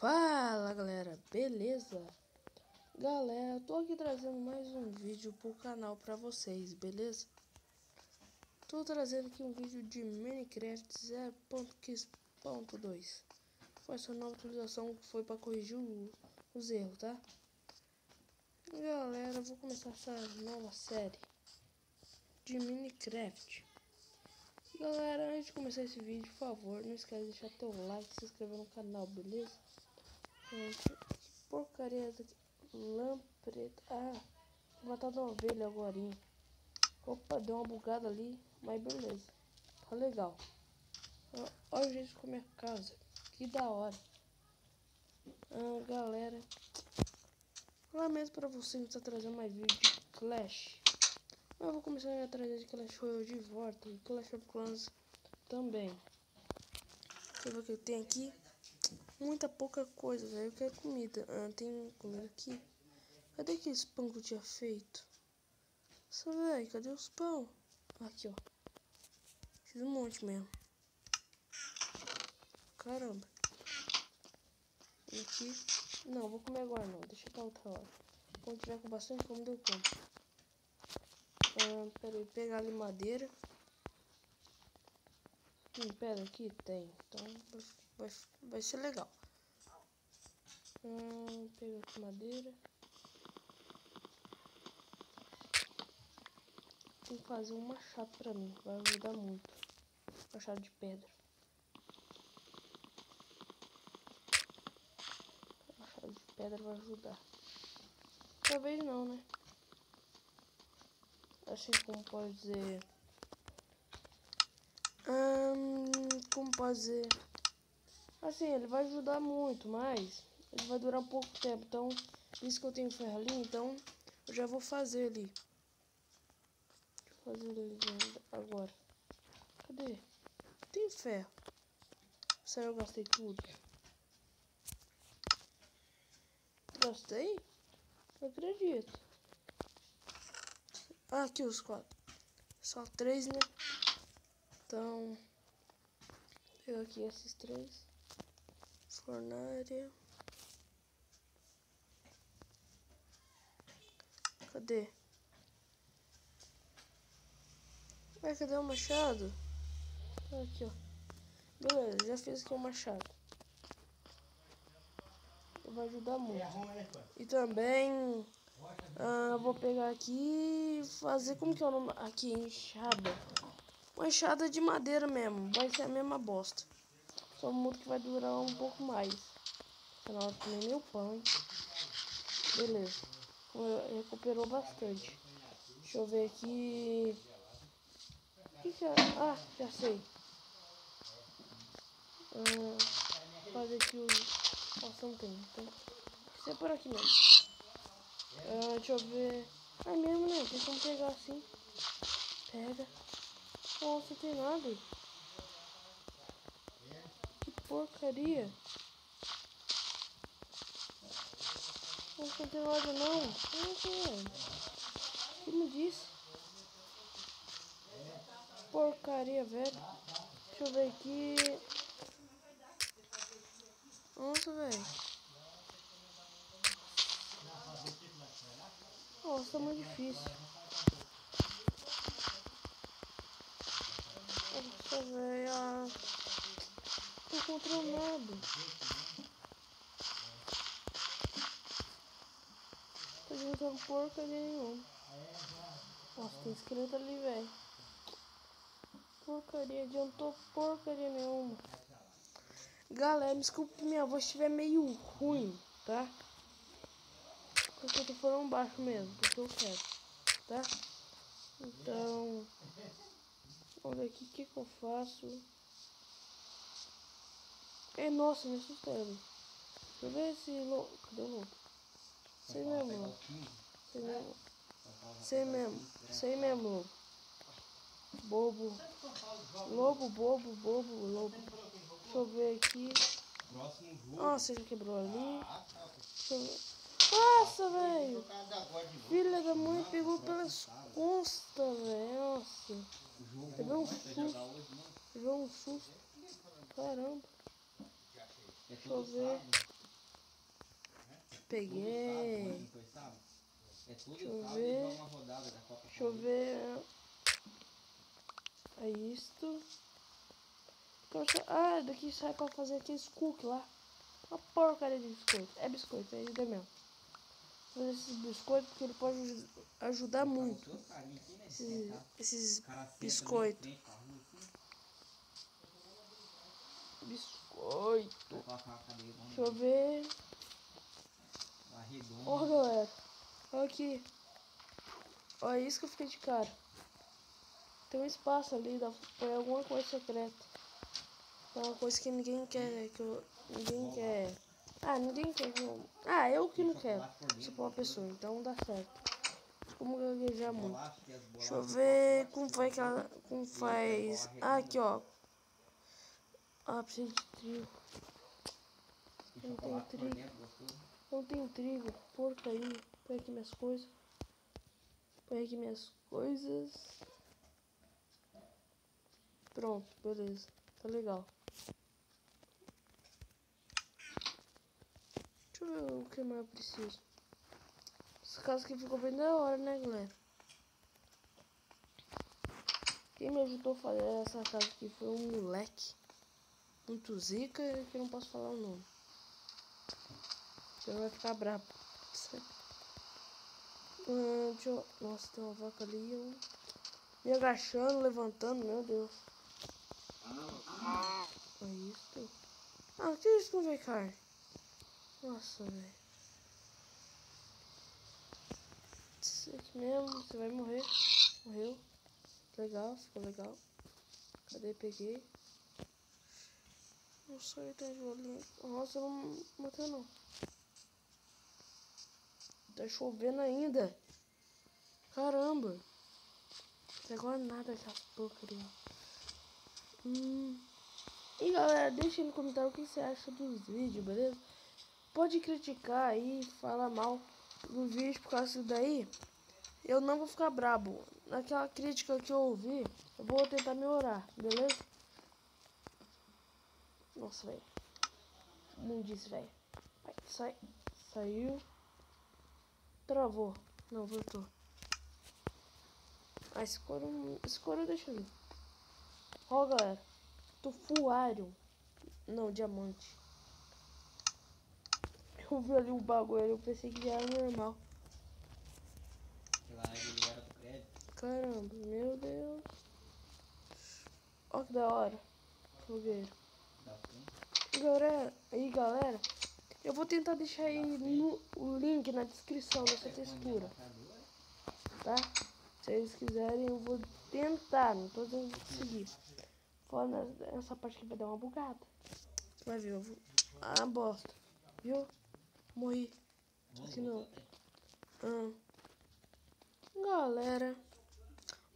Fala galera, beleza? Galera, eu tô aqui trazendo mais um vídeo pro canal pra vocês, beleza? Tô trazendo aqui um vídeo de Minecraft 0.15.2. Foi essa nova atualização que foi pra corrigir os erros, tá? Galera, eu vou começar essa nova série de Minecraft. Galera, antes de começar esse vídeo, por favor, não esquece de deixar teu like e se inscrever no canal, beleza? Gente, porcaria daqui. Lampreta. Ah, vou matar uma ovelha agora. Opa, deu uma bugada ali, mas beleza. Tá legal. Olha o jeito com a minha casa. Que da hora. Galera, lamento pra você que está trazendo mais vídeo de Clash. Eu vou começar a trazer de Clash Royale de volta. E Clash of Clans também. Deixa eu ver o que tem aqui. Muita pouca coisa, velho. Eu quero comida. Tem comida aqui. Cadê aqueles pão que eu tinha feito? Nossa, velho, cadê os pão? Aqui, ó. Fiz um monte mesmo. Caramba. Aqui. Não, vou comer agora não. Deixa pra outra hora. Quando tiver com bastante fome, eu como. Pera aí, pegar ali madeira. Pera aqui, tem. Então vai ser legal. Pega aqui madeira. Tem que fazer um machado pra mim. Vai ajudar muito. Machado de pedra. Machado de pedra vai ajudar. Talvez não, né? Assim como pode dizer. Como pode dizer? Assim, ele vai ajudar muito, mas ele vai durar um pouco tempo. Então, isso que eu tenho ferro ali, então eu já vou fazer ali. Deixa eu fazer ele agora. Cadê? Tem ferro. Será que eu gastei tudo? Gastei? Não acredito. Aqui os 4. Só 3, né? Então, vou pegar aqui esses 3. Fornária. Cadê? Cadê o machado? Aqui, ó. Beleza, já fiz aqui o machado. Vai ajudar muito. E também vou pegar aqui e fazer, como que é o nome? Aqui, enxada. Uma enxada de madeira mesmo. Vai ser a mesma bosta. Só muda que vai durar um pouco mais. Afinal, eu comi meu pão, hein? Beleza. Recuperou bastante. Deixa eu ver aqui. O que é? Ah, já sei. Fazer aqui o... Nossa, não tem. Então, isso é por aqui mesmo. Deixa eu ver. É mesmo, né? Tem como pegar assim. Pega. Nossa, não tem nada aí. Que porcaria. Nossa, não tem nada não. Nossa, velho. O que me disse? Porcaria, velho. Deixa eu ver aqui. Nossa, velho. Nossa, tá muito difícil. Nossa, velho. Não encontrou nada. Tô juntando porcaria nenhuma. Nossa, tem esqueleto ali, velho. Porcaria, adiantou porcaria nenhuma. Galera, me desculpe que minha voz estiver meio ruim, tá? Porque eu tô falando baixo mesmo, porque eu quero, tá? Então, vamos ver aqui o que eu faço. Nossa, me assustei. Deixa eu ver esse lobo. Cadê o lobo? Sei mesmo, lobo. Sei mesmo, lobo. Bobo. Lobo. Deixa eu ver aqui. Nossa, já quebrou ali. Deixa eu ver. Nossa, velho. Filha da mãe pegou pelas costas, velho. Nossa. Pegou um susto. Caramba. Deixa eu ver. Peguei. Deixa eu ver. Deixa eu ver. É isto. Ah, daqui sai pra fazer aqueles cookies lá. Uma porcaria de biscoito. É biscoito, é isso mesmo. Fazer esses biscoitos porque ele pode ajudar muito. Esses biscoitos. Biscoito. Deixa eu ver. Ó, galera. Olha aqui. Olha isso que eu fiquei de cara. Tem um espaço ali, dá pra pôr alguma coisa secreta. É uma coisa que ninguém quer, ninguém quer. Ah, ninguém quer que eu... Ah, eu que não quero. Se for uma pessoa, então dá certo. Como gaguejar muito. Deixa eu ver como faz que ela... Como faz... Ah, aqui, ó. Ah, precisa de trigo. Não tem trigo. Não tem trigo. Porcaria. Põe aqui minhas coisas. Põe aqui minhas coisas. Pronto, beleza. Tá legal. Deixa eu ver o que mais eu preciso. Essa casa aqui ficou bem da hora, né, galera? Quem me ajudou a fazer essa casa aqui foi um moleque. Muito zica, que eu não posso falar o nome. Você vai ficar bravo. Deixa eu... Nossa, tem uma vaca ali. Eu... Me agachando, levantando, meu Deus. É isso. Ah, que isso não vem carne? Nossa, velho. Isso aqui mesmo, você vai morrer. Morreu. Legal, ficou legal. Cadê? Peguei. Nossa, ele tem jolinho. Nossa, eu não matei não. Tá chovendo ainda. Caramba. Até agora nada essa porcaria. E galera, deixa no comentário o que você acha dos vídeos, beleza? Pode criticar aí, falar mal do vídeo por causa disso daí. Eu não vou ficar brabo. Naquela crítica que eu ouvi, eu vou tentar melhorar, beleza? Nossa, velho. Mundice, velho. Sai. Saiu. Travou. Não, voltou. Ah, esse couro deixa ali. Ó, galera. Tô full iron. Não, diamante. Eu vi ali o bagulho, eu pensei que já era normal. Caramba, meu Deus. Ó que da hora. Fogueiro. Galera, eu vou tentar deixar aí o link na descrição dessa textura. Tá? Se eles quiserem, eu vou tentar. Não tô dizendo que conseguir. Fora essa parte aqui vai dar uma bugada. Vai ver, eu vou... Ah, bosta. Viu? Morri. Aqui não. Galera,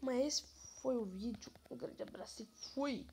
mas esse foi o vídeo. Um grande abraço e fui!